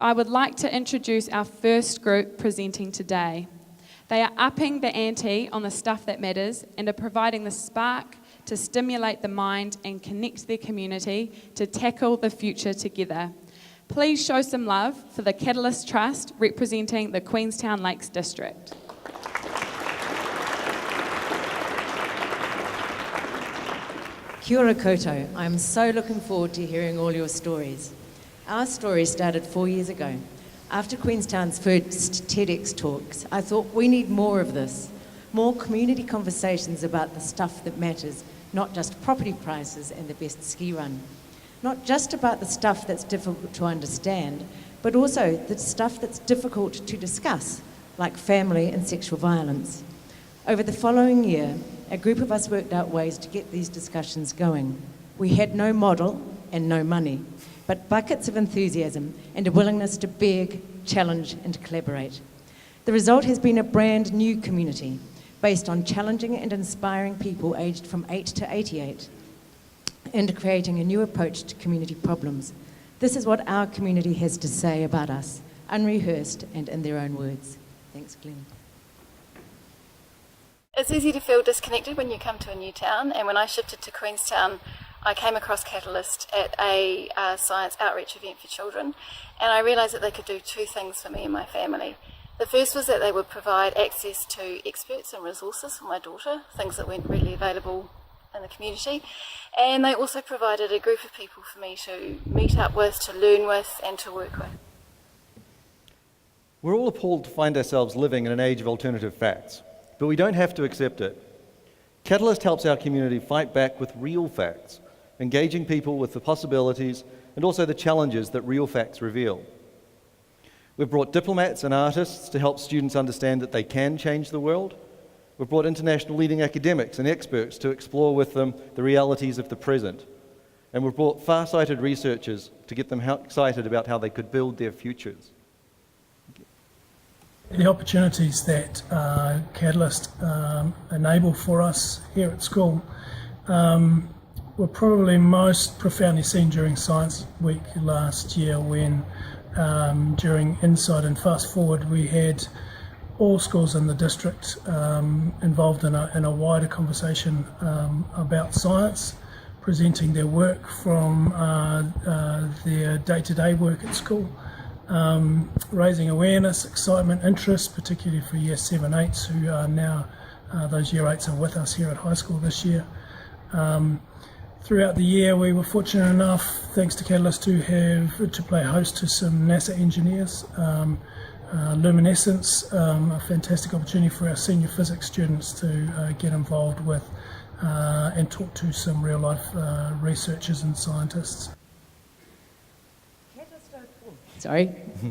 I would like to introduce our first group presenting today. They are upping the ante on the stuff that matters and are providing the spark to stimulate the mind and connect their community to tackle the future together. Please show some love for the Catalyst Trust representing the Queenstown Lakes District. Kia ora koutou. I'm so looking forward to hearing all your stories. Our story started 4 years ago. After Queenstown's first TEDx talks, I thought we need more of this, more community conversations about the stuff that matters, not just property prices and the best ski run. Not just about the stuff that's difficult to understand, but also the stuff that's difficult to discuss, like family and sexual violence. Over the following year, a group of us worked out ways to get these discussions going. We had no model and no money, but buckets of enthusiasm and a willingness to beg, challenge, and collaborate. The result has been a brand new community based on challenging and inspiring people aged from 8 to 88 and creating a new approach to community problems. This is what our community has to say about us, unrehearsed and in their own words. Thanks, Glenn. It's easy to feel disconnected when you come to a new town, and when I shifted to Queenstown, I came across Catalyst at a science outreach event for children, and I realised that they could do two things for me and my family. The first was that they would provide access to experts and resources for my daughter, things that weren't readily available in the community, and they also provided a group of people for me to meet up with, to learn with, and to work with. We're all appalled to find ourselves living in an age of alternative facts, but we don't have to accept it. Catalyst helps our community fight back with real facts, engaging people with the possibilities and also the challenges that real facts reveal. We've brought diplomats and artists to help students understand that they can change the world. We've brought international leading academics and experts to explore with them the realities of the present. And we've brought far-sighted researchers to get them excited about how they could build their futures. The opportunities that Catalyst enable for us here at school were probably most profoundly seen during Science Week last year when during Insight and Fast Forward we had all schools in the district involved in a wider conversation about science, presenting their work from their day-to-day work at school. Raising awareness, excitement, interest, particularly for Year 7, 8s who are now, those Year 8s are with us here at high school this year. Throughout the year we were fortunate enough, thanks to Catalyst, to play host to some NASA engineers. Luminescence, a fantastic opportunity for our senior physics students to get involved with and talk to some real life researchers and scientists.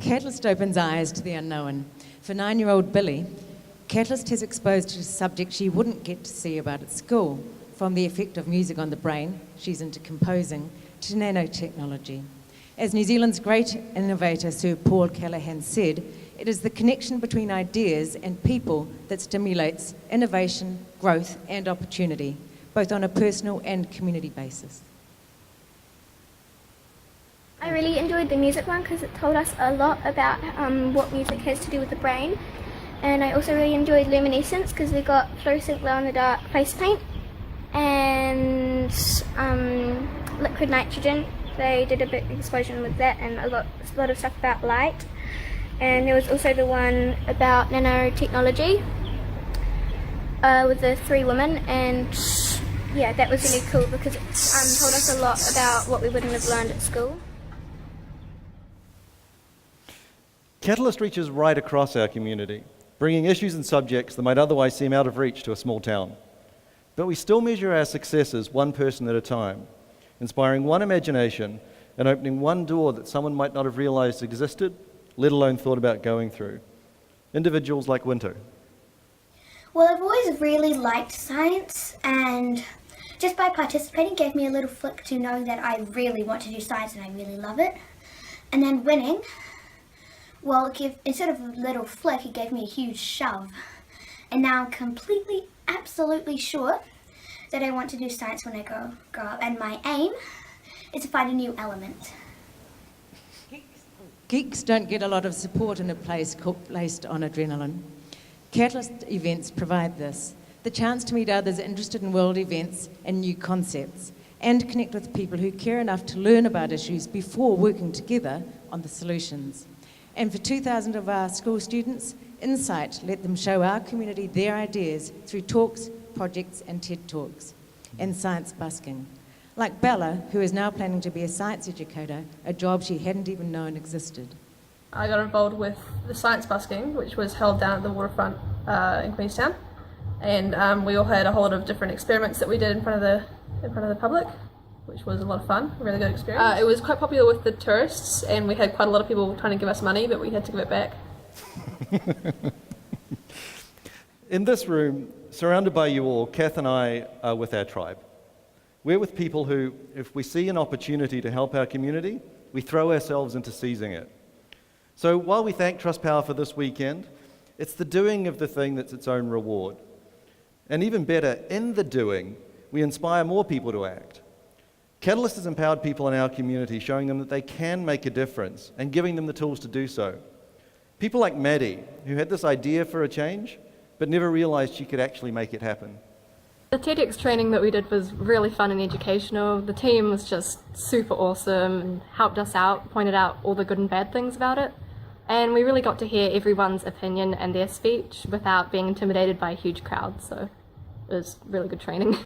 Catalyst opens eyes to the unknown. For 9-year-old Billy, Catalyst has exposed her to subjects she wouldn't get to see about at school, from the effect of music on the brain, she's into composing, to nanotechnology. As New Zealand's great innovator Sir Paul Callaghan said, it is the connection between ideas and people that stimulates innovation, growth and opportunity, both on a personal and community basis. I really enjoyed the music one because it told us a lot about what music has to do with the brain, and I also really enjoyed Luminescence because we got fluorescent glow-in-the-dark face paint and liquid nitrogen. They did a big explosion with that and a lot of stuff about light, and there was also the one about nanotechnology with the 3 women, and yeah, that was really cool because it told us a lot about what we wouldn't have learned at school. Catalyst reaches right across our community, bringing issues and subjects that might otherwise seem out of reach to a small town. But we still measure our successes one person at a time, inspiring one imagination and opening one door that someone might not have realised existed, let alone thought about going through. Individuals like Winter. Well, I've always really liked science, and just by participating gave me a little flick to know that I really want to do science and I really love it. And then winning, well, instead of a little flick, it gave me a huge shove. And now I'm completely, absolutely sure that I want to do science when I grow up. And my aim is to find a new element. Geeks don't get a lot of support in a place based on adrenaline. Catalyst events provide this, the chance to meet others interested in world events and new concepts, and connect with people who care enough to learn about issues before working together on the solutions. And for 2,000 of our school students, Insight let them show our community their ideas through talks, projects and TED Talks, and science busking. Like Bella, who is now planning to be a science educator, a job she hadn't even known existed. I got involved with the science busking, which was held down at the waterfront in Queenstown, and we all had a whole lot of different experiments that we did in front of the public, which was a lot of fun, a really good experience. It was quite popular with the tourists, and we had quite a lot of people trying to give us money, but we had to give it back. In this room, surrounded by you all, Kath and I are with our tribe. We're with people who, if we see an opportunity to help our community, we throw ourselves into seizing it. So while we thank Trustpower for this weekend, it's the doing of the thing that's its own reward. And even better, in the doing, we inspire more people to act. Catalyst has empowered people in our community, showing them that they can make a difference and giving them the tools to do so. People like Maddie, who had this idea for a change, but never realized she could actually make it happen. The TEDx training that we did was really fun and educational. The team was just super awesome and helped us out, pointed out all the good and bad things about it. And we really got to hear everyone's opinion and their speech without being intimidated by a huge crowd, so it was really good training.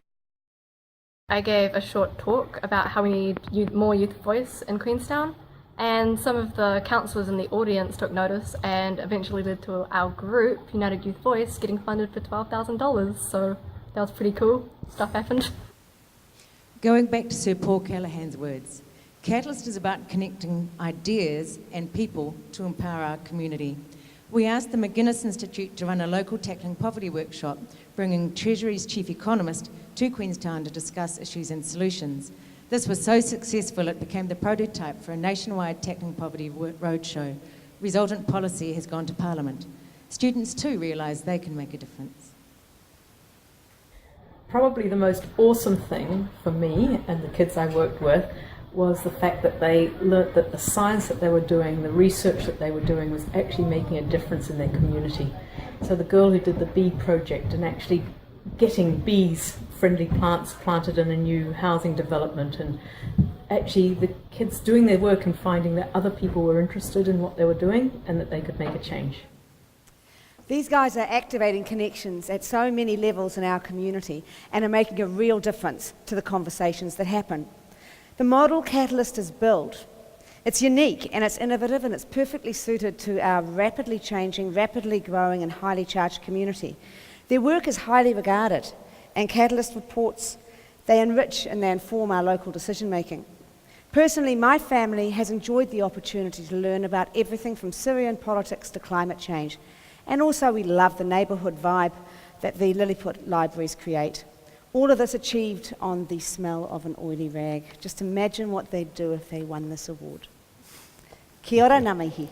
I gave a short talk about how we need more youth voice in Queenstown, and some of the councillors in the audience took notice and eventually led to our group, United Youth Voice, getting funded for $12,000, so that was pretty cool. Stuff happened. Going back to Sir Paul Callaghan's words, Catalyst is about connecting ideas and people to empower our community. We asked the McGuinness Institute to run a local tackling poverty workshop, bringing Treasury's chief economist to Queenstown to discuss issues and solutions. This was so successful it became the prototype for a nationwide tackling poverty roadshow. Resultant policy has gone to Parliament. Students too realise they can make a difference. Probably the most awesome thing for me and the kids I worked with was the fact that they learnt that the science that they were doing, the research that they were doing was actually making a difference in their community. So the girl who did the bee project and actually getting bees-friendly plants planted in a new housing development, and actually the kids doing their work and finding that other people were interested in what they were doing and that they could make a change. These guys are activating connections at so many levels in our community and are making a real difference to the conversations that happen. The model Catalyst has built, it's unique and it's innovative and it's perfectly suited to our rapidly changing, rapidly growing and highly charged community. Their work is highly regarded, and Catalyst reports they enrich and they inform our local decision making. Personally, my family has enjoyed the opportunity to learn about everything from Syrian politics to climate change. And also we love the neighbourhood vibe that the Lilliput libraries create. All of this achieved on the smell of an oily rag. Just imagine what they'd do if they won this award. Kia ora, ngā mihi.